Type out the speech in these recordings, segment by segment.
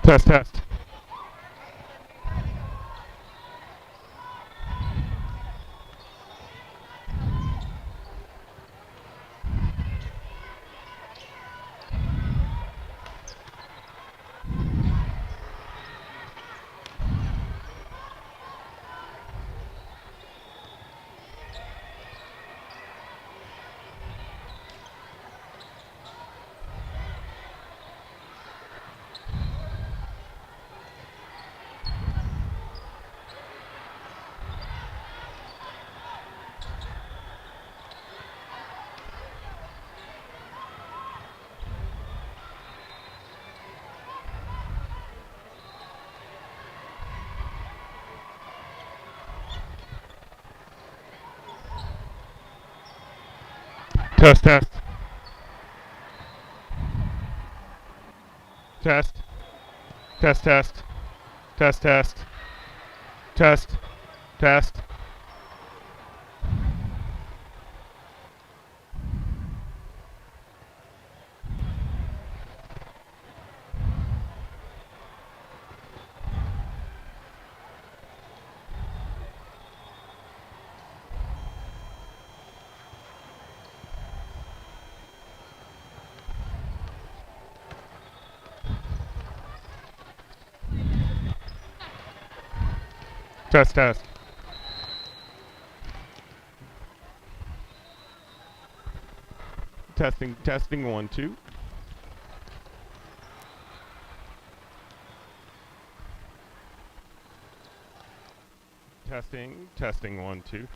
Test, test. Test, test. Test. Test, test. Test, test. Test. Test. Test, test. Testing, testing, 1, 2. Testing, testing, 1, 2.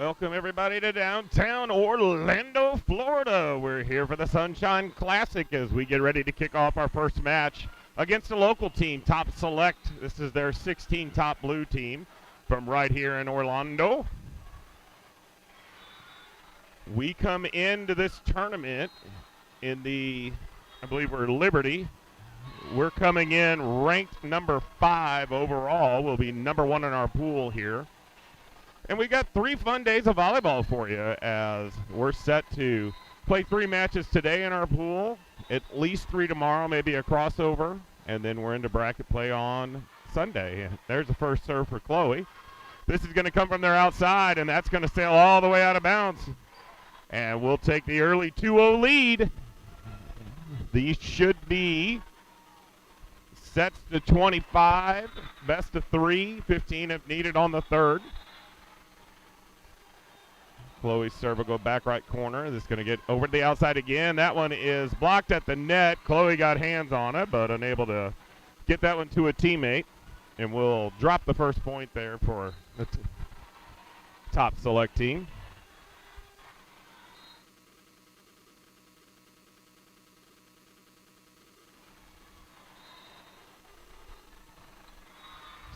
Welcome everybody to downtown Orlando, Florida. We're here for the Sunshine Classic as we get ready to kick off our first match against a local team, Top Select. This is their 16 Top Blue team from right here in Orlando. We come into this tournament in the, I believe we're Liberty. We're coming in ranked number 5 overall. We'll be number 1 in our pool here. And we got 3 fun days of volleyball for you as we're set to play 3 matches today in our pool, at least 3 tomorrow, maybe a crossover, and then we're into bracket play on Sunday. There's the first serve for Chloe. This is going to come from their outside, and that's going to sail all the way out of bounds. And we'll take the early 2-0 lead. These should be sets to 25, best of 3, 15 if needed on the third. Chloe's serve will go back right corner. This is going to get over to the outside again. That one is blocked at the net. Chloe got hands on it, but unable to get that one to a teammate. And we'll drop the first point there for the Top Select team.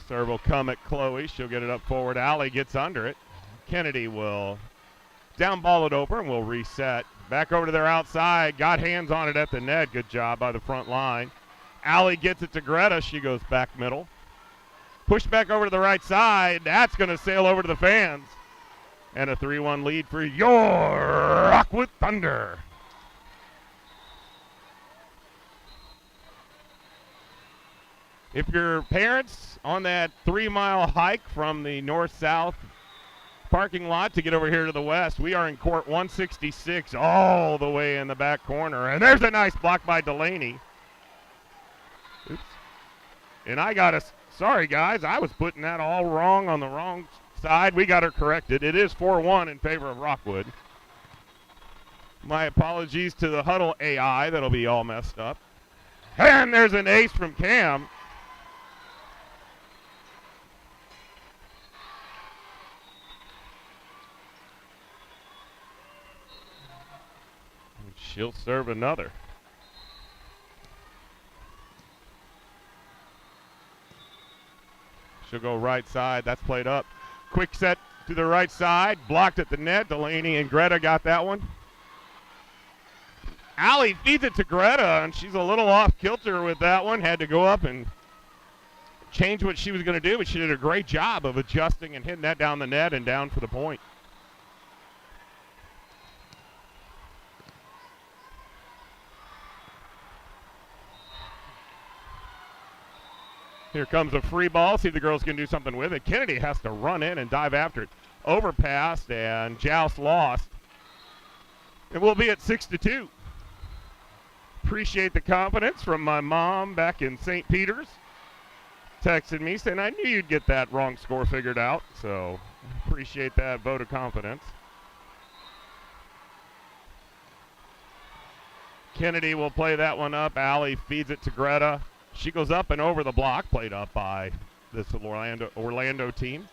Serve will come at Chloe. She'll get it up forward. Allie gets under it. Kennedy will down ball it over and we'll reset. Back over to their outside. Got hands on it at the net. Good job by the front line. Allie gets it to Greta. She goes back middle. Push back over to the right side. That's going to sail over to the fans. And a 3-1 lead for your Rockwood Thunder. If your parents on that 3-mile hike from the north-south parking lot to get over here to the west, we are in court 166 all the way in the back corner. And there's a nice block by Delaney. Oops. And I got us. Sorry, guys. I was putting that all wrong on the wrong side. We got her corrected. It is 4-1 in favor of Rockwood. My apologies to the Huddle AI. That'll be all messed up. And there's an ace from Cam. She'll serve another. She'll go right side. That's played up. Quick set to the right side. Blocked at the net. Delaney and Greta got that one. Allie feeds it to Greta, and she's a little off kilter with that one. Had to go up and change what she was going to do, but she did a great job of adjusting and hitting that down the net and down for the point. Here comes a free ball. See if the girls can do something with it. Kennedy has to run in and dive after it. Overpassed, and Joust lost. And we'll be at 6-2. Appreciate the confidence from my mom back in St. Peter's. Texted me saying, I knew you'd get that wrong score figured out. So appreciate that vote of confidence. Kennedy will play that one up. Allie feeds it to Greta. She goes up and over the block, played up by this Orlando team.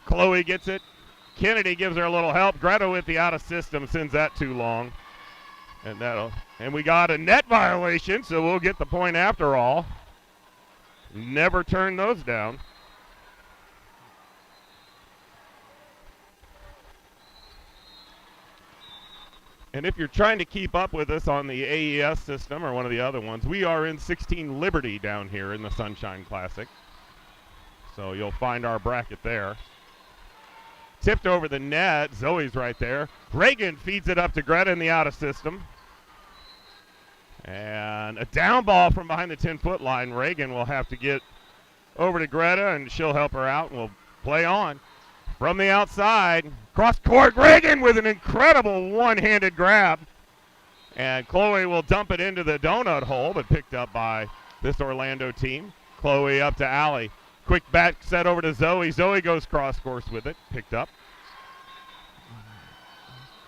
Chloe gets it. Kennedy gives her a little help. Greta with the out of system sends that too long. And we got a net violation, so we'll get the point after all. Never turn those down. And if you're trying to keep up with us on the AES system or one of the other ones, we are in 16 Liberty down here in the Sunshine Classic. So you'll find our bracket there. Tipped over the net. Zoe's right there. Reagan feeds it up to Greta in the out of system. And a down ball from behind the 10-foot line. Reagan will have to get over to Greta, and she'll help her out, and we'll play on. From the outside, cross court, Reagan with an incredible one-handed grab. And Chloe will dump it into the donut hole, but picked up by this Orlando team. Chloe up to Allie. Quick back set over to Zoe. Zoe goes cross course with it, picked up.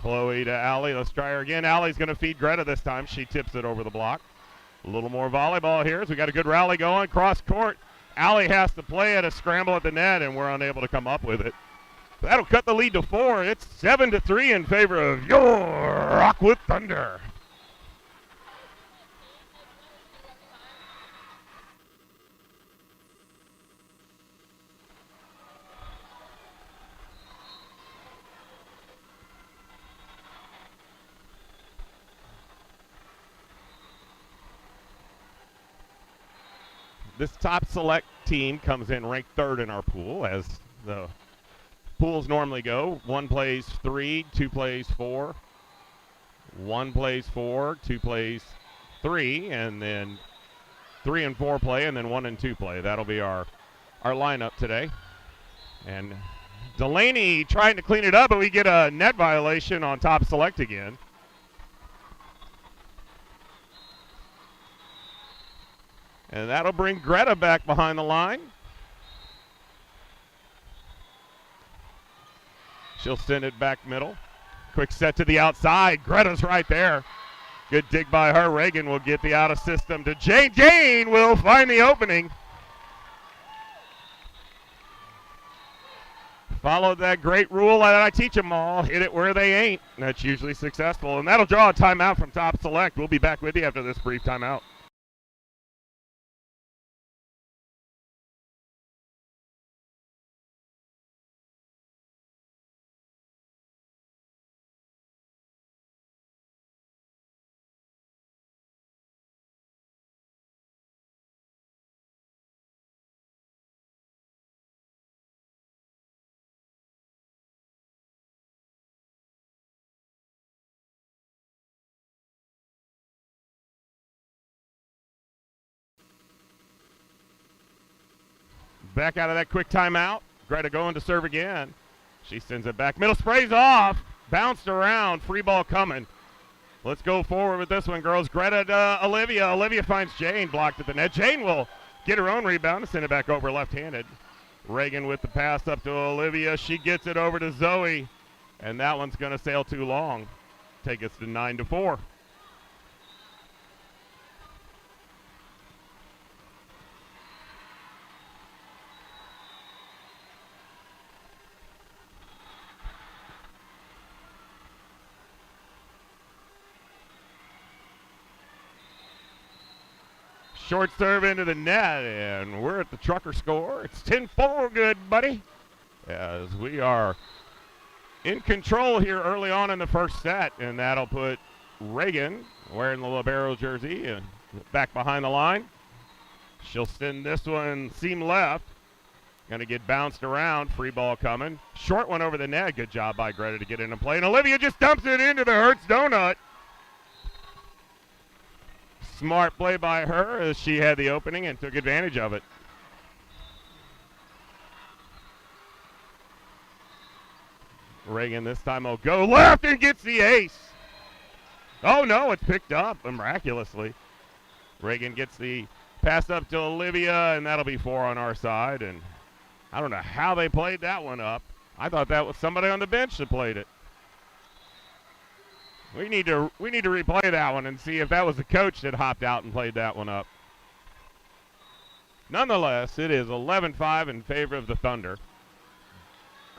Chloe to Allie. Let's try her again. Allie's going to feed Greta this time. She tips it over the block. A little more volleyball here as we got a good rally going. Cross court. Allie has to play it, a scramble at the net, and we're unable to come up with it. That'll cut the lead to 4. It's 7-3 in favor of your Rockwood Thunder. This top select team comes in ranked 3rd in our pool, as the pools normally go. 1 plays 3, 2 plays 4, 1 plays 4, 2 plays 3, and then 3 and 4 play, and then 1 and 2 play. That'll be our lineup today. And Delaney trying to clean it up, but we get a net violation on top select again. And that'll bring Greta back behind the line. She'll send it back middle. Quick set to the outside. Greta's right there. Good dig by her. Reagan will get the out of system to Jane. Jane will find the opening. Followed that great rule that I teach them all. Hit it where they ain't. That's usually successful. And that'll draw a timeout from top select. We'll be back with you after this brief timeout. Back out of that quick timeout. Greta going to serve again. She sends it back. Middle sprays off. Bounced around. Free ball coming. Let's go forward with this one, girls. Greta to Olivia. Olivia finds Jane blocked at the net. Jane will get her own rebound and send it back over left-handed. Reagan with the pass up to Olivia. She gets it over to Zoe. And that one's going to sail too long. Take us to 9-4. Short serve into the net, and we're at the Trucker score. It's 10-4, good buddy, as we are in control here early on in the first set, and that'll put Reagan wearing the libero jersey and back behind the line. She'll send this one seam left. Going to get bounced around. Free ball coming. Short one over the net. Good job by Greta to get into play, and Olivia just dumps it into the Hertz donut. Smart play by her as she had the opening and took advantage of it. Reagan this time will go left and gets the ace. Oh no, it's picked up miraculously. Reagan gets the pass up to Olivia, and that'll be 4 on our side. And I don't know how they played that one up. I thought that was somebody on the bench that played it. We need to replay that one and see if that was the coach that hopped out and played that one up. Nonetheless, it is 11-5 in favor of the Thunder.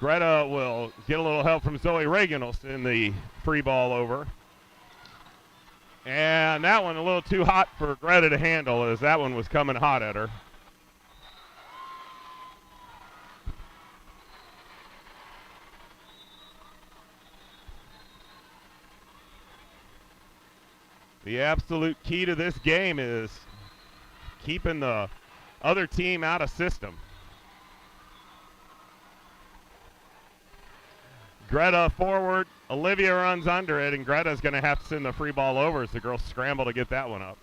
Greta will get a little help from Zoe. Reagan will send the free ball over. And that one a little too hot for Greta to handle, as that one was coming hot at her. The absolute key to this game is keeping the other team out of system. Greta forward. Olivia runs under it, and Greta's going to have to send the free ball over as the girls scramble to get that one up.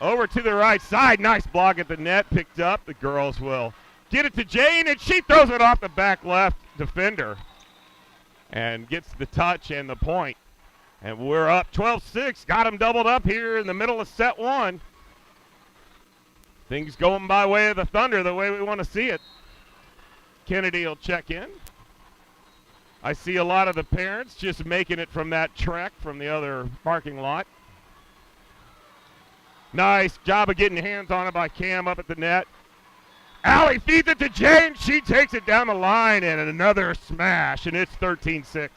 Over to the right side. Nice block at the net. Picked up. The girls will get it to Jane, and she throws it off the back left defender and gets the touch and the point. And we're up 12-6. Got them doubled up here in the middle of set 1. Things going by way of the Thunder the way we want to see it. Kennedy will check in. I see a lot of the parents just making it from that trek from the other parking lot. Nice job of getting hands on it by Cam up at the net. Allie feeds it to Jane. She takes it down the line and another smash, and it's 13-6.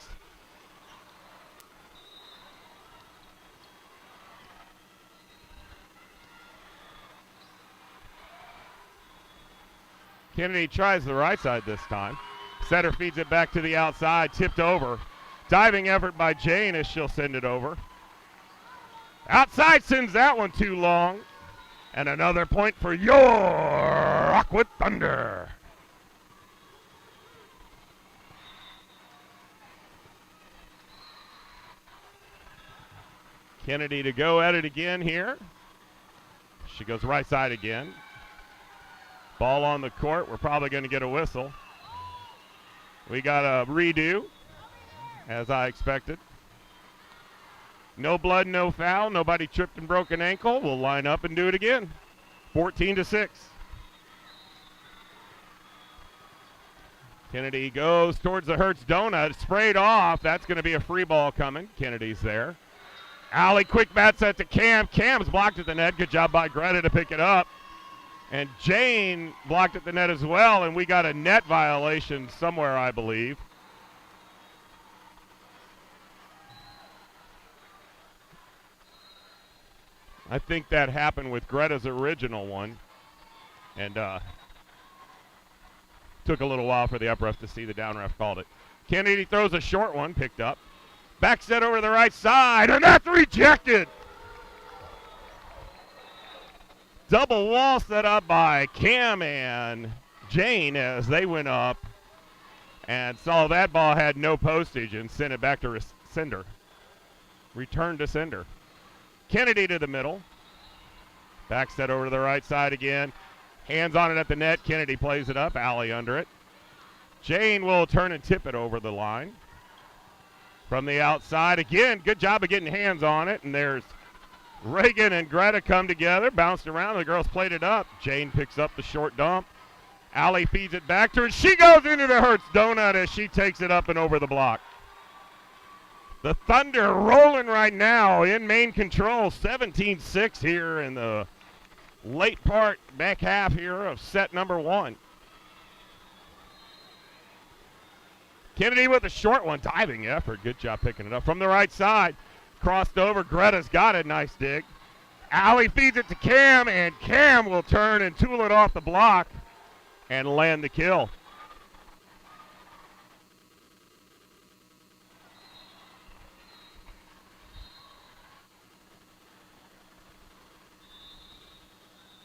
Kennedy tries the right side this time. Setter feeds it back to the outside, tipped over. Diving effort by Jane as she'll send it over. Outside sends that one too long. And another point for your Rockwood Thunder. Kennedy to go at it again here. She goes right side again. Ball on the court. We're probably going to get a whistle. We got a redo, as I expected. No blood, no foul. Nobody tripped and broke an ankle. We'll line up and do it again. 14-6. Kennedy goes towards the Hertz donut. Sprayed off. That's going to be a free ball coming. Kennedy's there. Allie, quick bat set to Cam. Cam's blocked at the net. Good job by Greta to pick it up. And Jane blocked at the net as well, and we got a net violation somewhere, I believe. I think that happened with Greta's original one. And took a little while for the up ref to see. The down ref called it. Kennedy throws a short one, picked up. Back set over to the right side, and that's rejected. Double wall set up by Cam and Jane as they went up and saw that ball had no postage and sent it back to Cinder. Return to Cinder. Kennedy to the middle. Back set over to the right side again. Hands on it at the net. Kennedy plays it up. Allie under it. Jane will turn and tip it over the line. From the outside again. Good job of getting hands on it. And there's Reagan and Greta come together. Bounced around. The girls played it up. Jane picks up the short dump. Allie feeds it back to her. She goes into the Hertz donut as she takes it up and over the block. The Thunder rolling right now in main control. 17-6 here in the late part, back half here of set number one. Kennedy with a short one. Diving effort. Good job picking it up. From the right side. Crossed over. Greta's got it. Nice dig. Allie feeds it to Cam, and Cam will turn and tool it off the block and land the kill.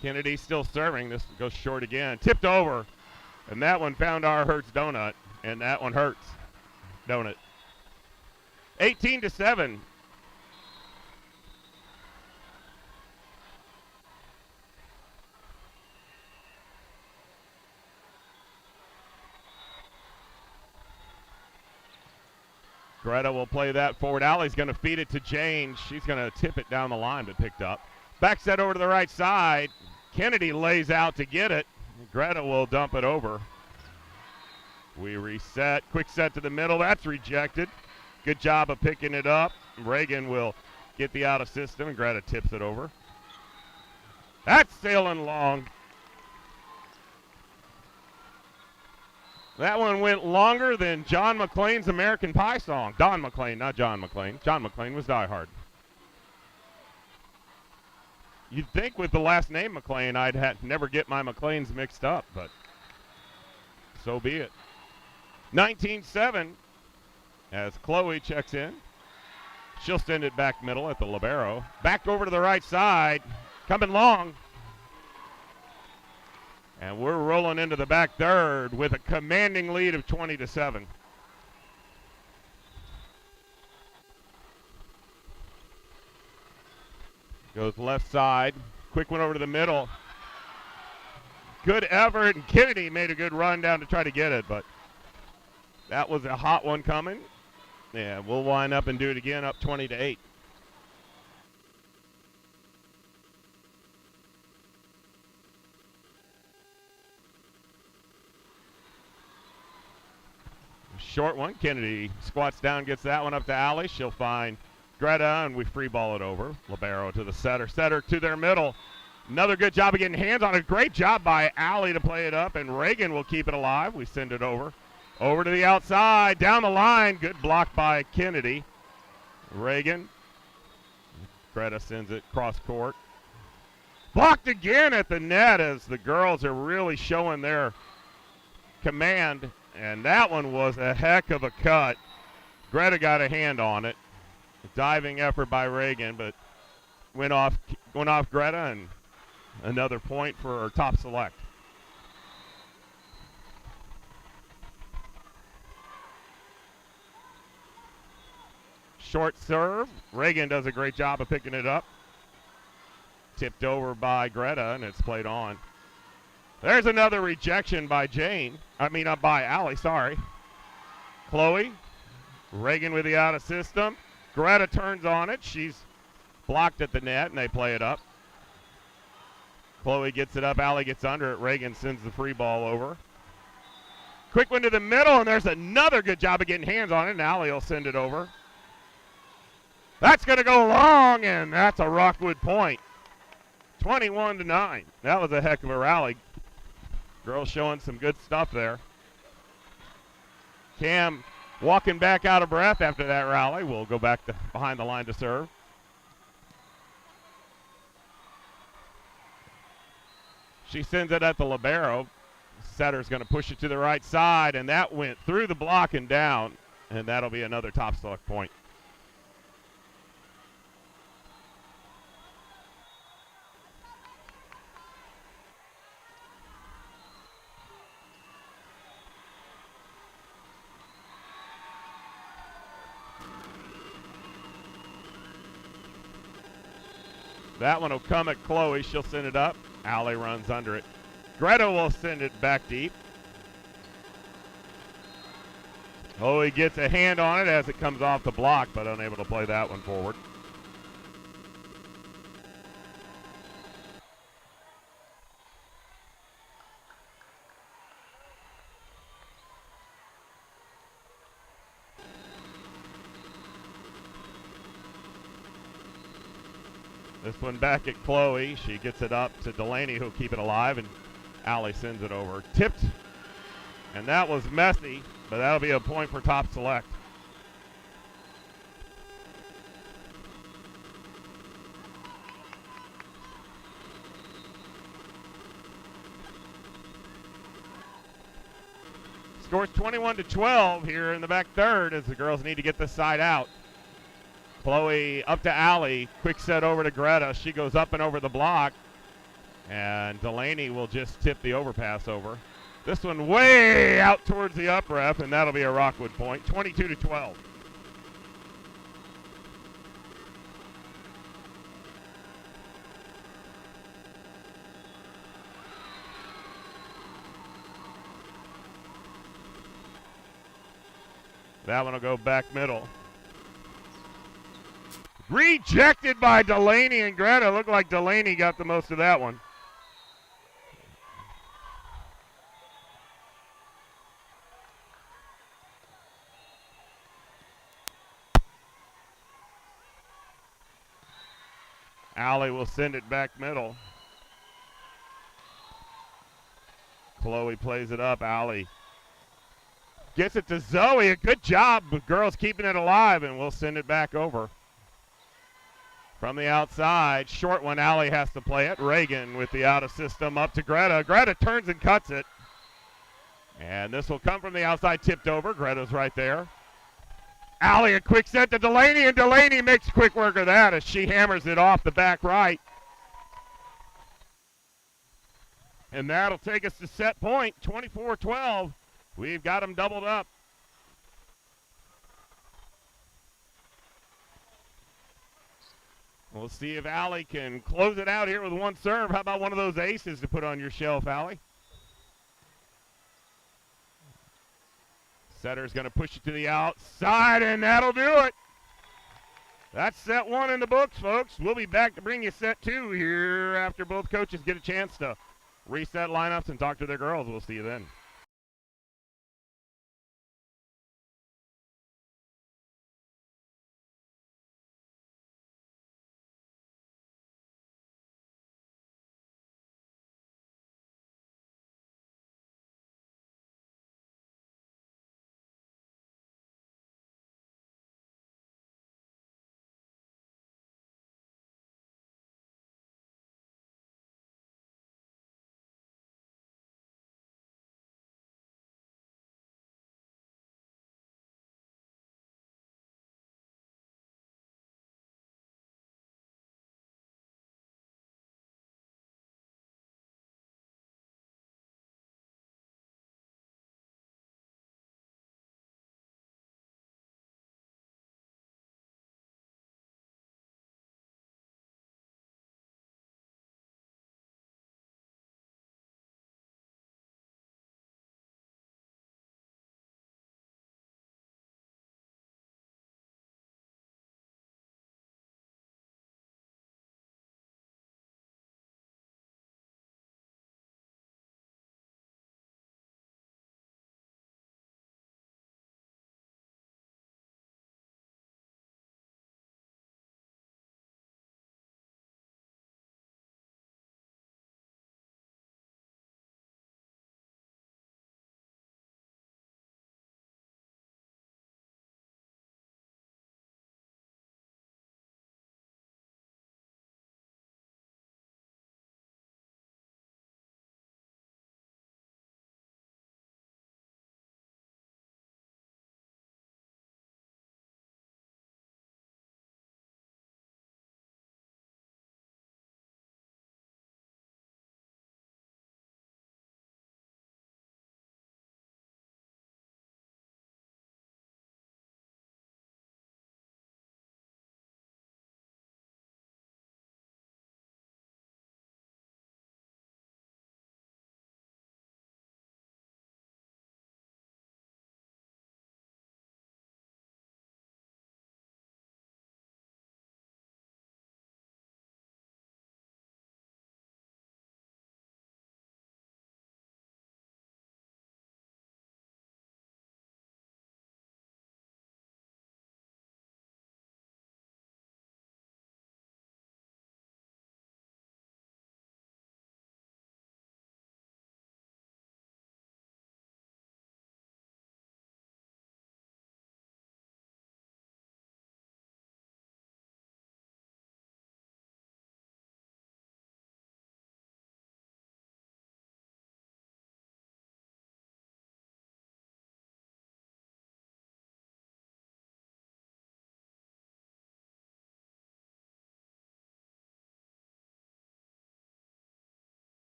Kennedy still serving. This goes short again. Tipped over. And that one found our Hertz donut. And that one hurts. Donut. 18-7. Greta will play that forward. Allie's going to feed it to Jane. She's going to tip it down the line, but picked up. Back set over to the right side. Kennedy lays out to get it. Greta will dump it over. We reset. Quick set to the middle. That's rejected. Good job of picking it up. Reagan will get the out of system, and Greta tips it over. That's sailing long. That one went longer than John McClane's American Pie song. Don McClane, not John McClane. John McClane was Die Hard. You'd think with the last name McClane, I'd never get my McClanes mixed up, but so be it. 19-7 as Chloe checks in. She'll send it back middle at the libero. Back over to the right side. Coming long. And we're rolling into the back third with a commanding lead of 20-7. Goes left side. Quick one over to the middle. Good effort, and Kennedy made a good run down to try to get it, but that was a hot one coming. Yeah, we'll wind up and do it again, up 20-8. Short one. Kennedy squats down, gets that one up to Allie. She'll find Greta, and we free ball it over. Libero to the setter. Setter to their middle. Another good job of getting hands on it. Great job by Allie to play it up, and Reagan will keep it alive. We send it over. Over to the outside, down the line. Good block by Kennedy. Reagan. Greta sends it cross court. Blocked again at the net as the girls are really showing their command, and that one was a heck of a cut. Greta got a hand on it. Diving effort by Reagan, but went off Greta, and another point for our top select. Short serve. Reagan does a great job of picking it up. Tipped over by Greta, and it's played on. There's another rejection by by Allie, sorry. Chloe. Reagan with the out of system. Greta turns on it. She's blocked at the net, and they play it up. Chloe gets it up. Allie gets under it. Reagan sends the free ball over. Quick one to the middle, and there's another good job of getting hands on it, and Allie will send it over. That's going to go long, and that's a Rockwood point. 21-9. That was a heck of a rally. Girls showing some good stuff there. Cam walking back out of breath after that rally. We'll go back to behind the line to serve. She sends it at the libero. Setter's going to push it to the right side, and that went through the block and down, and that'll be another top select point. That one will come at Chloe. She'll send it up. Allie runs under it. Greta will send it back deep. Oh, he gets a hand on it as it comes off the block, but unable to play that one forward. This one back at Chloe. She gets it up to Delaney, who'll keep it alive, and Allie sends it over. Tipped, and that was messy, but that'll be a point for top select. Scores 21-12 here in the back third as the girls need to get this side out. Chloe up to Allie. Quick set over to Greta. She goes up and over the block. And Delaney will just tip the overpass over. This one way out towards the up ref, and that'll be a Rockwood point. 22-12. That one will go back middle. Rejected by Delaney and Greta. Looked like Delaney got the most of that one. Allie will send it back middle. Chloe plays it up. Allie gets it to Zoe. A good job. The girls keeping it alive, and we'll send it back over. From the outside, short one, Allie has to play it. Reagan with the out of system up to Greta. Greta turns and cuts it. And this will come from the outside, tipped over. Greta's right there. Allie, a quick set to Delaney, and Delaney makes quick work of that as she hammers it off the back right. And that'll take us to set point, 24-12. We've got them doubled up. We'll see if Allie can close it out here with one serve. How about one of those aces to put on your shelf, Allie? Setter's going to push it to the outside, and that'll do it. That's set one in the books, folks. We'll be back to bring you set two here after both coaches get a chance to reset lineups and talk to their girls. We'll see you then.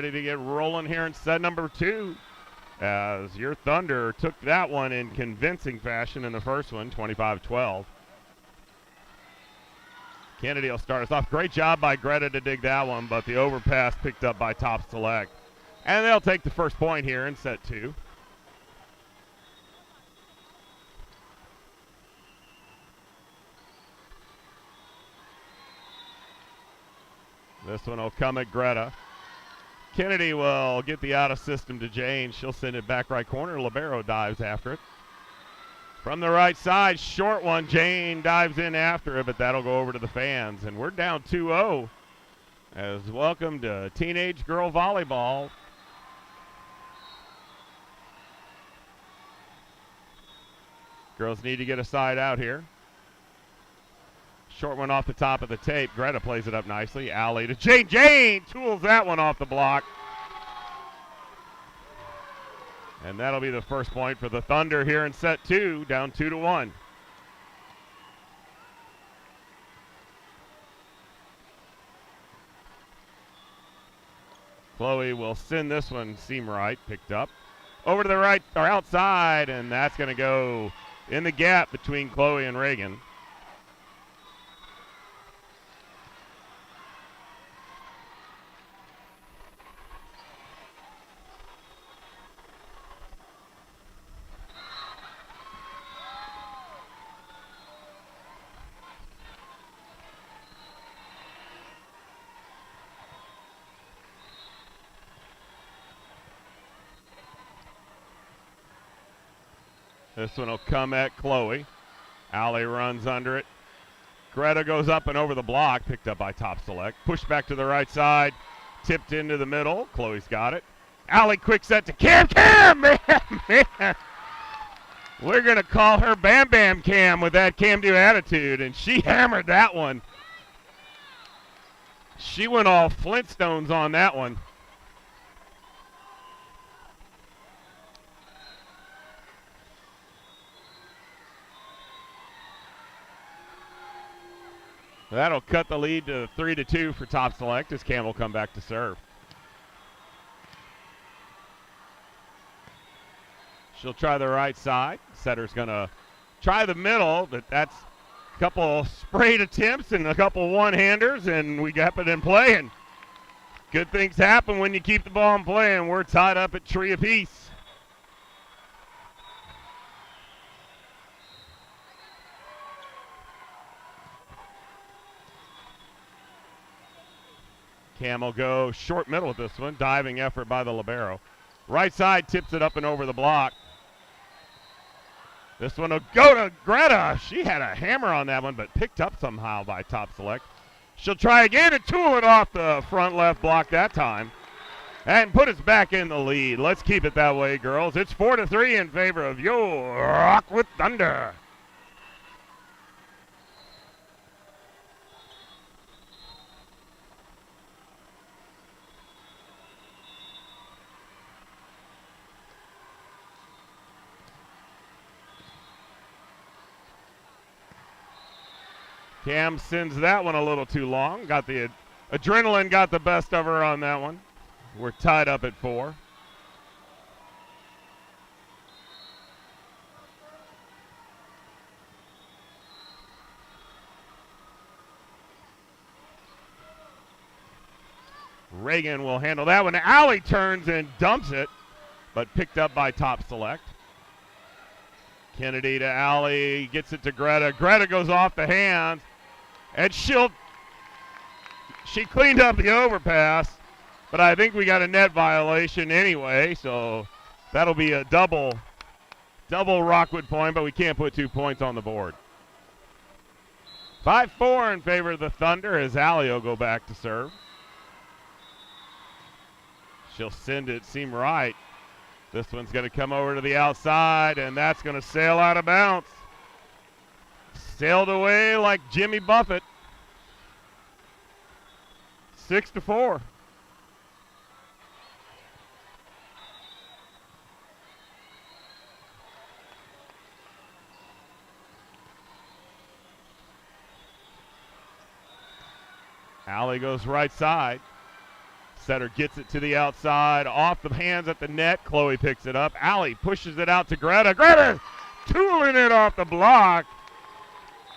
ready to get rolling here in set number 2. As your Thunder took that one in convincing fashion in the first one, 25-12. Kennedy will start us off. Great job by Greta to dig that one, but the overpass picked up by Top Select. And they'll take the first point here in set 2. This one will come at Greta. Kennedy will get the out of system to Jane. She'll send it back right corner. Libero dives after it. From the right side, short one. Jane dives in after it, but that'll go over to the fans. And we're down 2-0 as welcome to Teenage Girl Volleyball. Girls need to get a side out here. Short one off the top of the tape. Greta plays it up nicely. Alley to Jane. Jane tools that one off the block. And that'll be the first point for the Thunder here in set 2, down 2-1. Chloe will send this one seam right, picked up. Over to the right, or outside, and that's going to go in the gap between Chloe and Reagan. This one will come at Chloe. Allie runs under it. Greta goes up and over the block, picked up by Top Select. Pushed back to the right side, tipped into the middle. Chloe's got it. Allie quick set to Cam. Cam, man. We're going to call her Bam Bam Cam with that can-do attitude, and she hammered that one. She went all Flintstones on that one. That'll cut the lead to 3-2 for Top Select as Cam will come back to serve. She'll try the right side. Setter's going to try the middle, but that's a couple sprayed attempts and a couple one-handers, and we got it in play. And good things happen when you keep the ball in play, and we're tied up at 3 apiece. Cam will go short middle with this one. Diving effort by the libero. Right side tips it up and over the block. This one will go to Greta. She had a hammer on that one, but picked up somehow by Top Select. She'll try again and tool it off the front left block that time. And put us back in the lead. Let's keep it that way, girls. It's 4-3 in favor of your Rockwood Thunder. Cam sends that one a little too long. Got the adrenaline got the best of her on that one. We're tied up at 4. Reagan will handle that one. Allie turns and dumps it, but picked up by Top Select. Kennedy to Allie, gets it to Greta. Greta goes off the hands. And she cleaned up the overpass, but I think we got a net violation anyway, so that'll be a double Rockwood point, but we can't put 2 points on the board. 5-4 in favor of the Thunder as Allie will go back to serve. She'll send it seam right. This one's going to come over to the outside, and that's going to sail out of bounds. Sailed away like Jimmy Buffett. 6-4. Allie goes right side. Setter gets it to the outside, off the hands at the net. Chloe picks it up. Allie pushes it out to Greta. Greta tooling it off the block.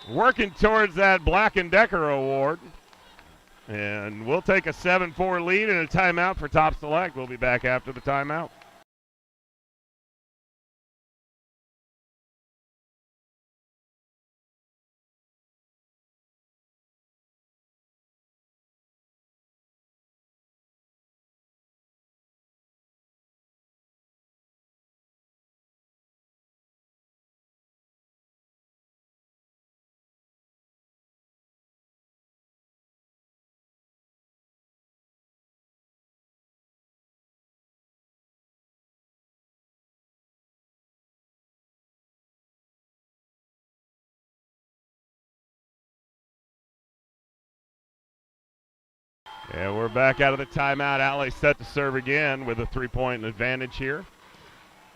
Working towards that Black & Decker award. And we'll take a 7-4 lead and a timeout for Top Select. We'll be back after the timeout. And we're back out of the timeout. Allie set to serve again with a 3-point advantage here.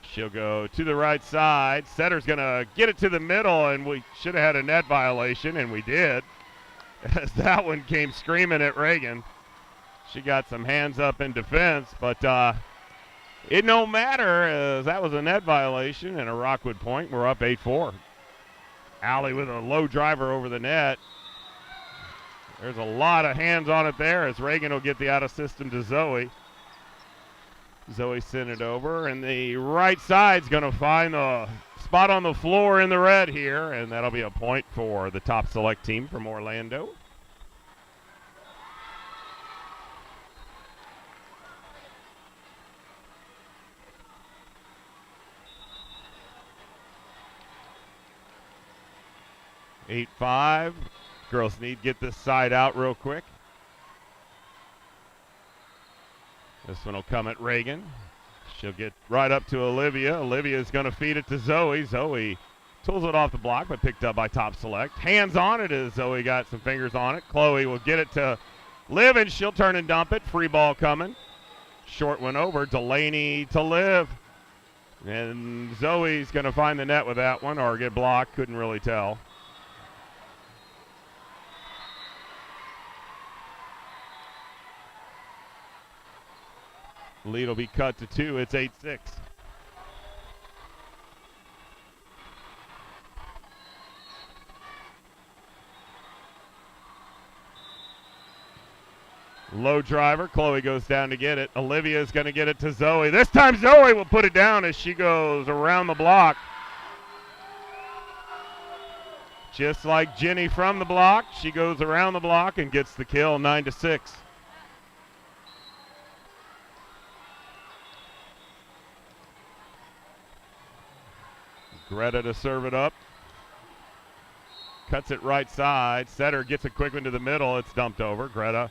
She'll go to the right side. Setter's going to get it to the middle, and we should have had a net violation, and we did. As that one came screaming at Reagan. She got some hands up in defense, but it no matter, as that was a net violation and a Rockwood point. We're up 8-4. Allie with a low driver over the net. There's a lot of hands on it there as Reagan will get the out of system to Zoe. Zoe sent it over, and the right side's going to find the spot on the floor in the red here, and that'll be a point for the Top Select team from Orlando. Eight, 5. Girls need to get this side out real quick. This one will come at Reagan. She'll get right up to Olivia. Olivia's going to feed it to Zoe. Zoe tools it off the block, but picked up by Top Select. Hands on it as Zoe got some fingers on it. Chloe will get it to Liv, and she'll turn and dump it. Free ball coming. Short one over. Delaney to Liv. And Zoe's going to find the net with that one or get blocked. Couldn't really tell. Lead will be cut to 2. It's 8-6. Low driver. Chloe goes down to get it. Olivia is going to get it to Zoe. This time Zoe will put it down as she goes around the block. Just like Jenny from the block, she goes around the block and gets the kill, 9-6. Greta to serve it up. Cuts it right side. Setter gets a quick one to the middle. It's dumped over. Greta.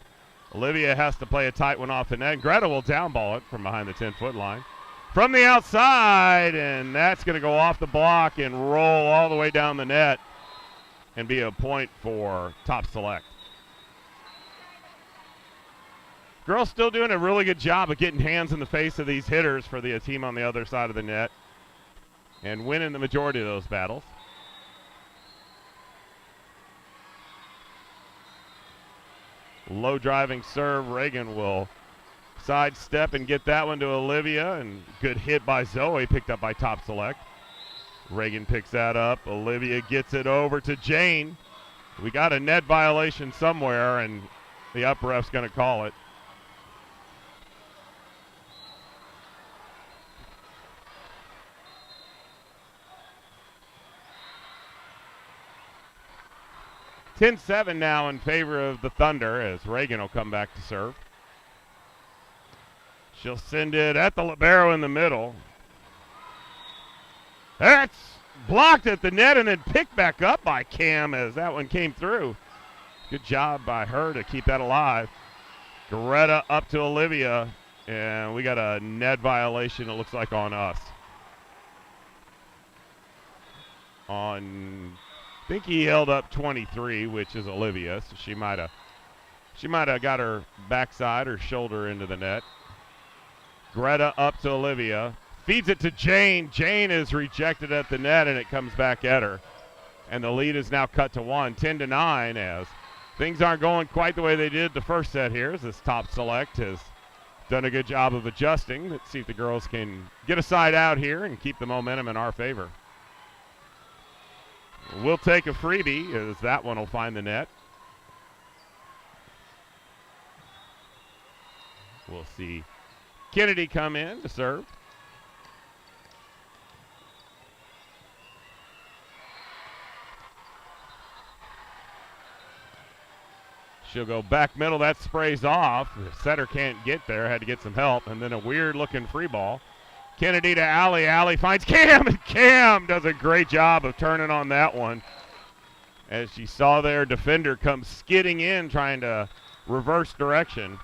Olivia has to play a tight one off the net. Greta will downball it from behind the 10-foot line. From the outside, and that's going to go off the block and roll all the way down the net and be a point for Top Select. Girls still doing a really good job of getting hands in the face of these hitters for the team on the other side of the net and winning the majority of those battles. Low driving serve. Reagan will sidestep and get that one to Olivia, and good hit by Zoe, picked up by Top Select. Reagan picks that up. Olivia gets it over to Jane. We got a net violation somewhere, and the up ref's going to call it. (10-7) now in favor of the Thunder as Reagan will come back to serve. She'll send it at the libero in the middle. That's blocked at the net and then picked back up by Cam as that one came through. Good job by her to keep that alive. Greta up to Olivia, and we got a net violation, it looks like, on us. I think he held up 23, which is Olivia, so she might have got her backside or shoulder into the net. Greta up to Olivia, feeds it to Jane. Jane is rejected at the net, and it comes back at her. And the lead is now cut to 1, 10-9, as things aren't going quite the way they did the first set here, as this Top Select has done a good job of adjusting. Let's see if the girls can get a side out here and keep the momentum in our favor. We'll take a freebie as that one will find the net. We'll see Kennedy come in to serve. She'll go back middle. That sprays off. The setter can't get there. Had to get some help. And then a weird-looking free ball. Kennedy to Allie. Allie finds Cam, and Cam does a great job of turning on that one. As she saw their defender come skidding in, trying to reverse direction.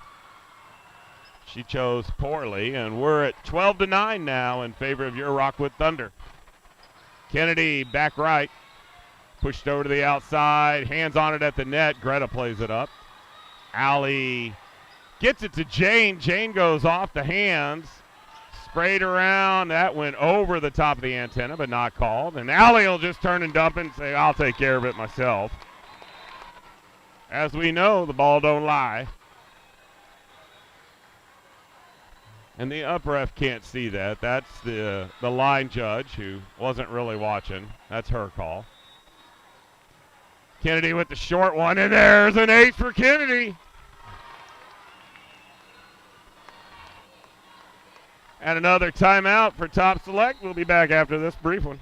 She chose poorly, and we're at 12-9 now in favor of your Rockwood Thunder. Kennedy back right. Pushed over to the outside, hands on it at the net. Greta plays it up. Allie gets it to Jane. Jane goes off the hands. Sprayed around. That went over the top of the antenna, but not called. And Allie will just turn and dump it and say, I'll take care of it myself. As we know, the ball don't lie. And the up ref can't see that. That's the line judge who wasn't really watching. That's her call. Kennedy with the short one, and there's an ace for Kennedy. And another timeout for Top Select. We'll be back after this brief one.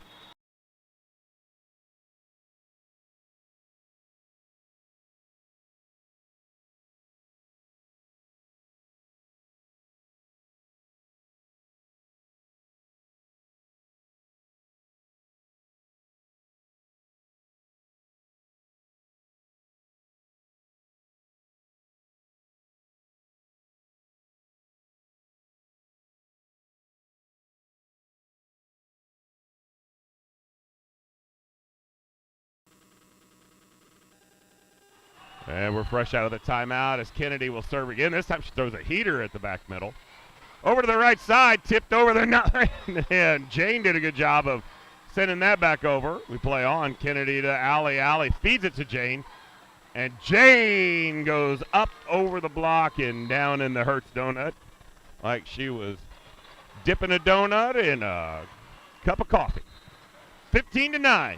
And we're fresh out of the timeout as Kennedy will serve again. This time she throws a heater at the back middle. Over to the right side, tipped over the 9. And Jane did a good job of sending that back over. We play on. Kennedy to Allie. Allie feeds it to Jane. And Jane goes up over the block and down in the Hertz donut like she was dipping a donut in a cup of coffee. 15-9.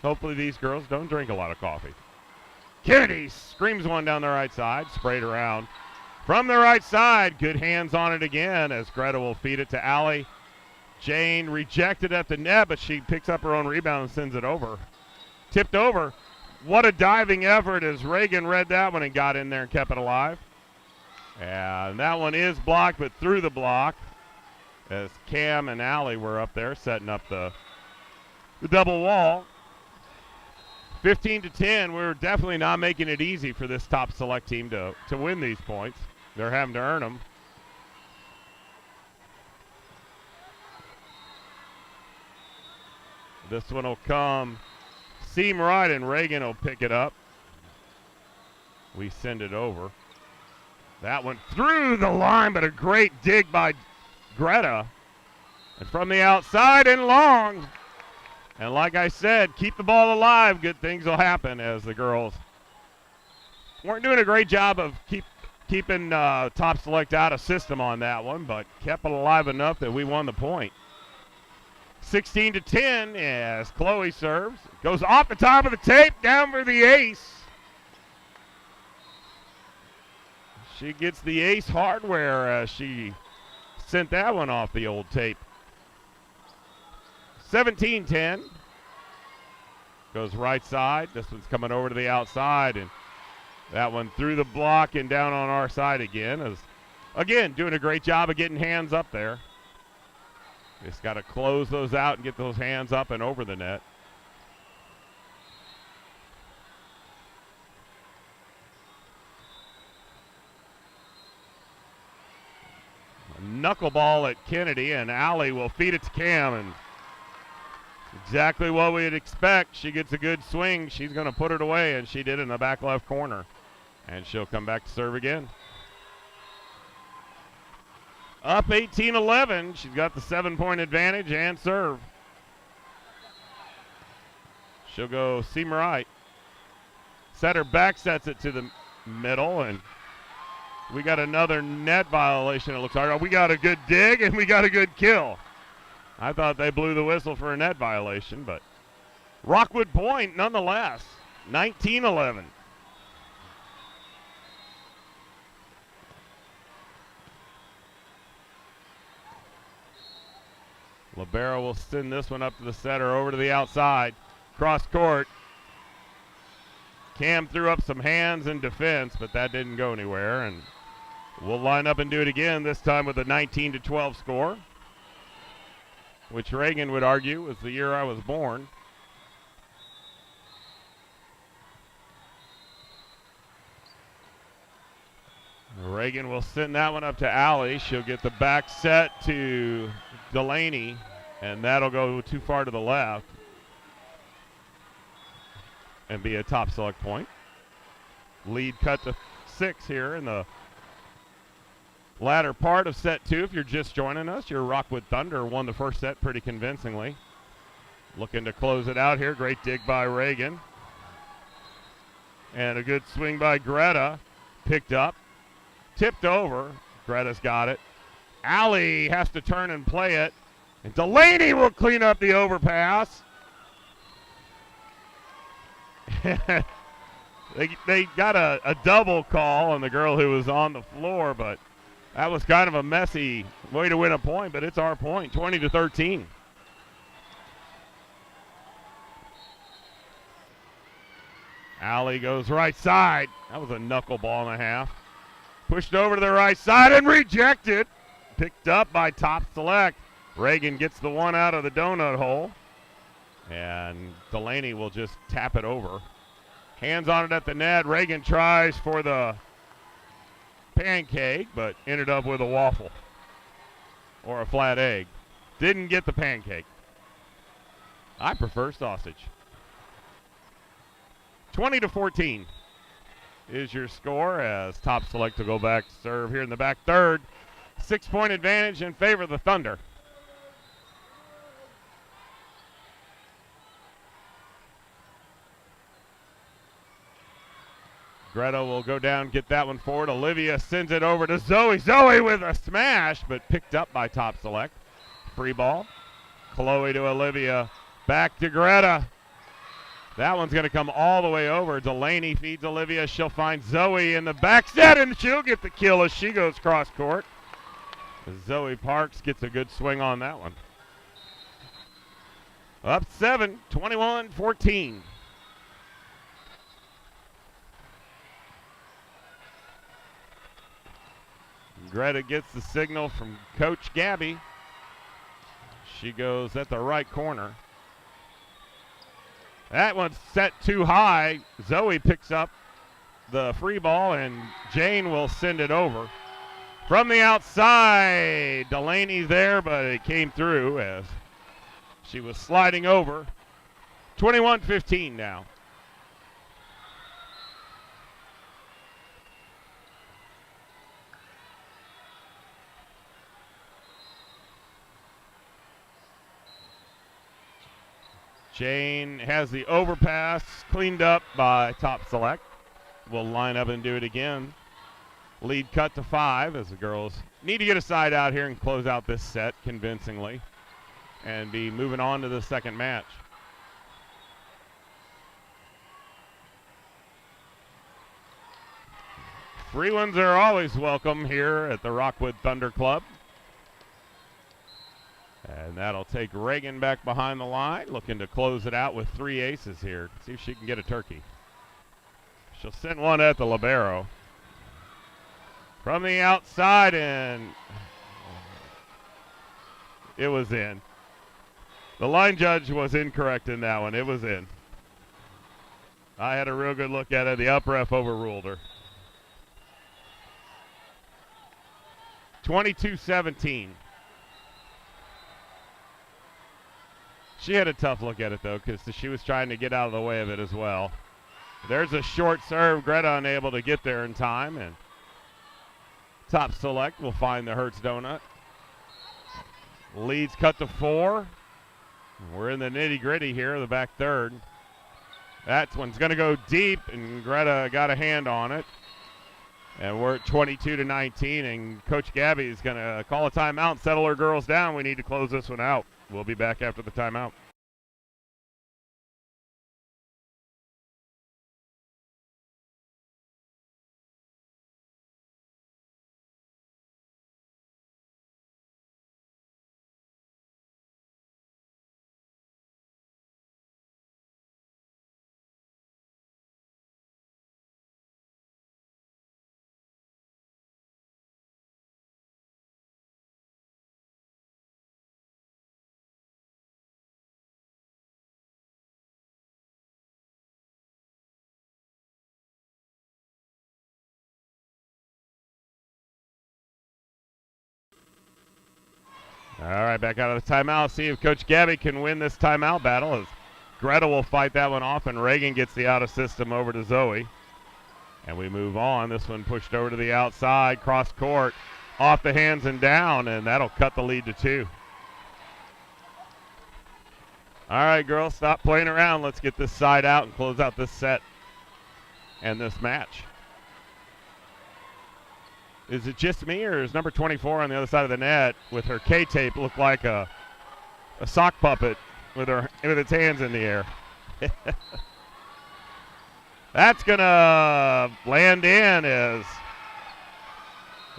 Hopefully these girls don't drink a lot of coffee. Kennedy screams one down the right side, sprayed around. From the right side, good hands on it again as Greta will feed it to Allie. Jane rejected at the net, but she picks up her own rebound and sends it over. Tipped over. What a diving effort as Reagan read that one and got in there and kept it alive. And that one is blocked, but through the block as Cam and Allie were up there setting up the double wall. 15-10, we're definitely not making it easy for this Top Select team to win these points. They're having to earn them. This one will come seam right, and Reagan will pick it up. We send it over. That one through the line, but a great dig by Greta. And from the outside and long. And like I said, keep the ball alive. Good things will happen as the girls weren't doing a great job of keeping Top Select out of system on that one, but kept it alive enough that we won the point. 16-10 as Chloe serves. Goes off the top of the tape, down for the ace. She gets the ace hardware as she sent that one off the old tape. 17-10. Goes right side. This one's coming over to the outside, and that one through the block and down on our side again. As again, doing a great job of getting hands up there. Just got to close those out and get those hands up and over the net. A knuckleball at Kennedy, and Allie will feed it to Cam, and exactly what we'd expect. She gets a good swing. She's going to put it away, and she did in the back left corner. And she'll come back to serve again. Up 18-11. She's got the 7-point advantage and serve. She'll go seam right. Setter back sets it to the middle, and We got another net violation, it looks like. We got a good dig and we got a good kill. I thought they blew the whistle for a net violation, but Rockwood point nonetheless, 19-11. Libero will send this one up to the setter, over to the outside, cross court. Cam threw up some hands in defense, but that didn't go anywhere, and we'll line up and do it again, this time with a 19-12 score, which Reagan would argue was the year I was born. Reagan will send that one up to Allie. She'll get the back set to Delaney, and that'll go too far to the left and be a top select point. Lead cut to 6 here in the latter part of set 2. If you're just joining us, your Rockwood Thunder won the first set pretty convincingly. Looking to close it out here. Great dig by Reagan. And a good swing by Greta. Picked up. Tipped over. Greta's got it. Allie has to turn and play it. And Delaney will clean up the overpass. They got a double call on the girl who was on the floor, but that was kind of a messy way to win a point, but it's our point, 20-13. Allie goes right side. That was a knuckleball and a half. Pushed over to the right side and rejected. Picked up by Top Select. Reagan gets the one out of the donut hole. And Delaney will just tap it over. Hands on it at the net. Reagan tries for the pancake, but ended up with a waffle or a flat egg. Didn't get the pancake. I prefer sausage. 20-14 is your score as Top Select to go back to serve here in the back third. 6-point advantage in favor of the Thunder. Greta will go down, get that one forward. Olivia sends it over to Zoe. Zoe with a smash, but picked up by Top Select. Free ball. Chloe to Olivia. Back to Greta. That one's going to come all the way over. Delaney feeds Olivia. She'll find Zoe in the back set, and she'll get the kill as she goes cross court. Zoe Parks gets a good swing on that one. Up 7, 21-14. Greta gets the signal from Coach Gabby. She goes at the right corner. That one's set too high. Zoe picks up the free ball, and Jane will send it over. From the outside, Delaney's there, but it came through as she was sliding over. 21-15 now. Jane has the overpass cleaned up by Top Select. We'll line up and do it again. Lead cut to 5 as the girls need to get a side out here and close out this set convincingly and be moving on to the second match. Free ones are always welcome here at the Rockwood Thunder Club. And that'll take Reagan back behind the line, looking to close it out with 3 aces here. See if she can get a turkey. She'll send one at the libero. From the outside, and it was in. The line judge was incorrect in that one. It was in. I had a real good look at it. The up ref overruled her. 22-17. She had a tough look at it, though, because she was trying to get out of the way of it as well. There's a short serve. Greta unable to get there in time, and Top Select will find the Hertz donut. Leads cut to 4. We're in the nitty-gritty here, the back third. That one's going to go deep, and Greta got a hand on it. And we're at 22-19, and Coach Gabby is going to call a timeout and settle her girls down. We need to close this one out. We'll be back after the timeout. All right, back out of the timeout. See if Coach Gabby can win this timeout battle. As Greta will fight that one off, and Reagan gets the out of system over to Zoe. And we move on. This one pushed over to the outside, cross court, off the hands and down, and that'll cut the lead to 2. All right, girls, stop playing around. Let's get this side out and close out this set and this match. Is it just me, or is number 24 on the other side of the net with her K-tape look like a sock puppet with its hands in the air? That's going to land in as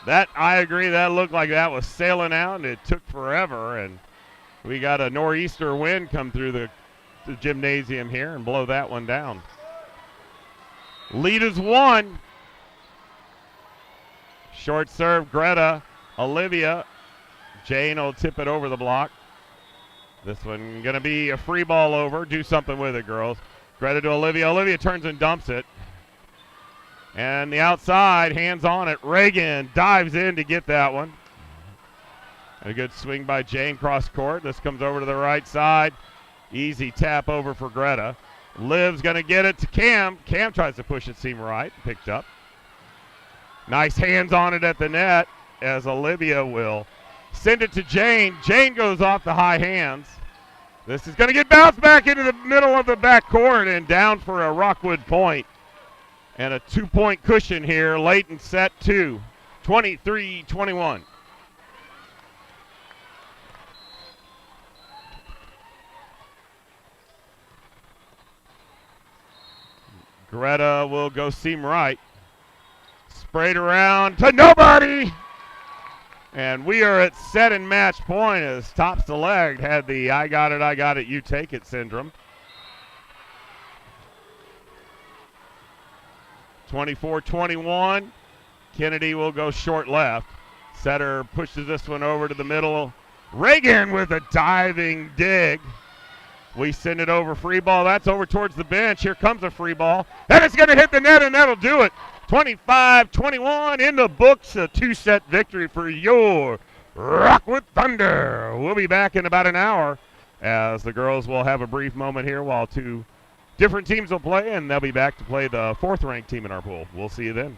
that. I agree, that looked like that was sailing out, and it took forever, and we got a nor'easter wind come through the gymnasium here and blow that one down. Lead is 1. Short serve, Greta, Olivia. Jane will tip it over the block. This one going to be a free ball over. Do something with it, girls. Greta to Olivia. Olivia turns and dumps it. And the outside, hands on it. Reagan dives in to get that one. And a good swing by Jane cross court. This comes over to the right side. Easy tap over for Greta. Liv's going to get it to Cam. Cam tries to push it seam right. Picked up. Nice hands on it at the net as Olivia will send it to Jane. Jane goes off the high hands. This is going to get bounced back into the middle of the backcourt and down for a Rockwood point. And a 2-point cushion here late in set 2, 23-21. Greta will go seam right. Sprayed around to nobody. And we are at set and match point as Tops the Leg had the I got it, you take it syndrome. 24-21. Kennedy will go short left. Setter pushes this one over to the middle. Reagan with a diving dig. We send it over, free ball. That's over towards the bench. Here comes a free ball. And it's going to hit the net, and that'll do it. 25-21 in the books, a 2-set victory for your Rockwood Thunder. We'll be back in about an hour as the girls will have a brief moment here while 2 different teams will play, and they'll be back to play the 4th-ranked team in our pool. We'll see you then.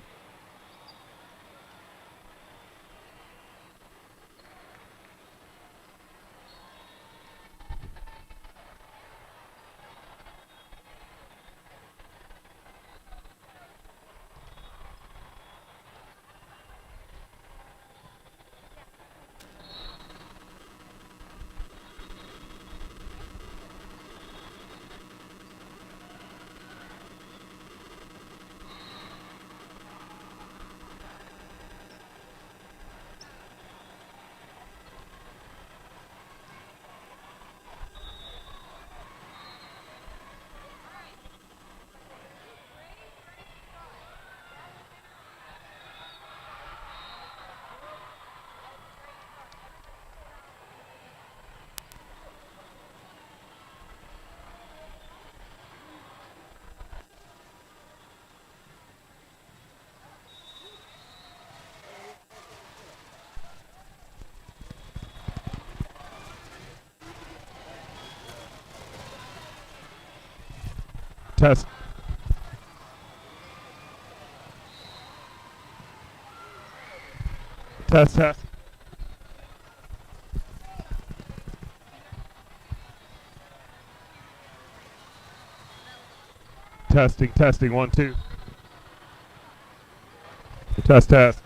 Test. Test, test. Testing, 1, 2. Test, test.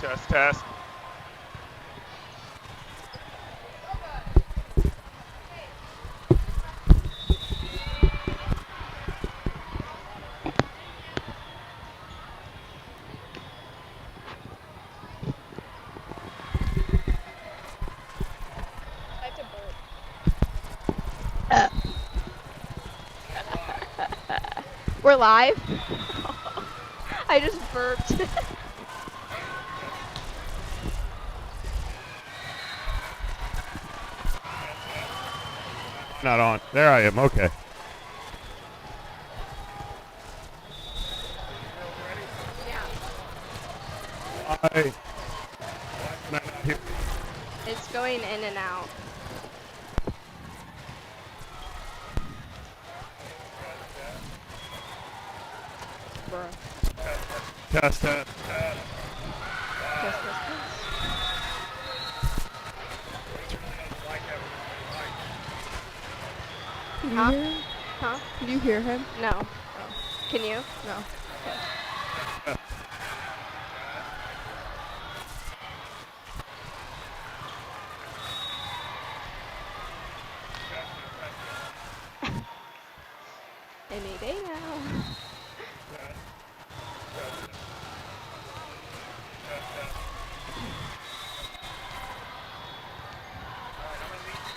Test, test. We're live. I just burped. Not on. There I am. Okay. Yeah. It's going in and out. Test, test, test. Test, test, test. Can you Huh? hear him? Huh? Can you hear him? No. Can you? No. Any day now.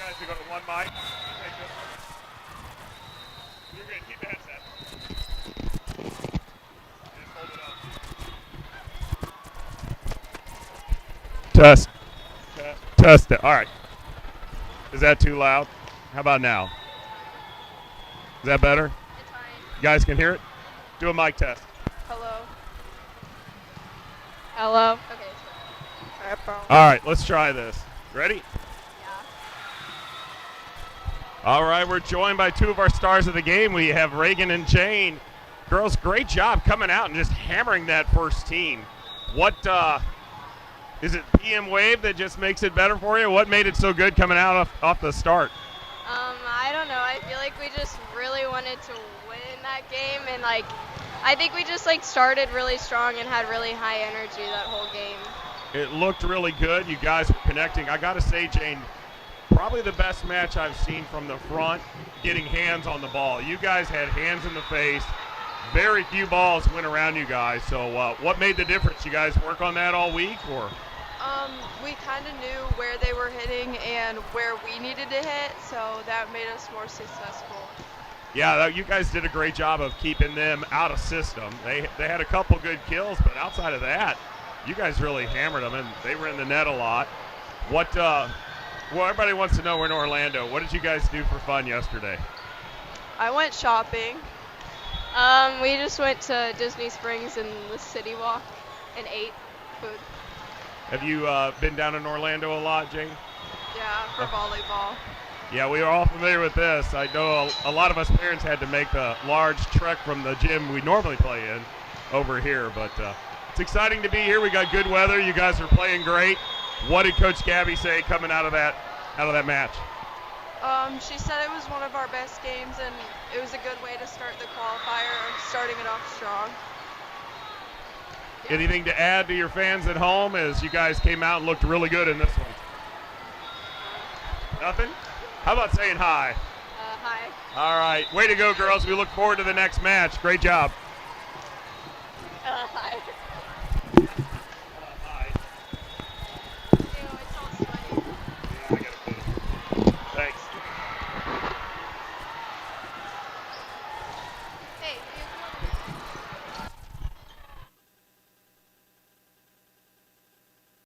To go to one mic. You're good. Keep the headset. Just hold it up. Test. Test. Test it. All right. Is that too loud? How about now? Is that better? It's fine. You guys can hear it? Do a mic test. Hello. Hello. Okay. All right. Let's try this. Ready? All right, we're joined by two of our stars of the game. We have Reagan and Jane. Girls, great job coming out and just hammering that first team. What, is it PM Wave that just makes it better for you? What made it so good coming out off the start? I don't know. I feel like we just really wanted to win that game, and I think we just started really strong and had really high energy that whole game. It looked really good. You guys were connecting. I got to say, Jane, probably the best match I've seen from the front, getting hands on the ball. You guys had hands in the face. Very few balls went around you guys. So what made the difference? You guys work on that all week, or? We kind of knew where they were hitting and where we needed to hit, so that made us more successful. Yeah, you guys did a great job of keeping them out of system. They had a couple good kills, but outside of that, you guys really hammered them, and they were in the net a lot. What? Well, everybody wants to know, we're in Orlando. What did you guys do for fun yesterday? I went shopping. We just went to Disney Springs and the City Walk and ate food. Have you been down in Orlando a lot, Jane? Yeah, for volleyball. Yeah, we are all familiar with this. I know a lot of us parents had to make the large trek from the gym we normally play in over here, but it's exciting to be here. We got good weather. You guys are playing great. What did Coach Gabby say coming out of that match? She said it was one of our best games, and it was a good way to start the qualifier, starting it off strong. Anything to add to your fans at home as you guys came out and looked really good in this one? Nothing? How about saying hi? Hi. All right. Way to go, girls. We look forward to the next match. Great job. Hi.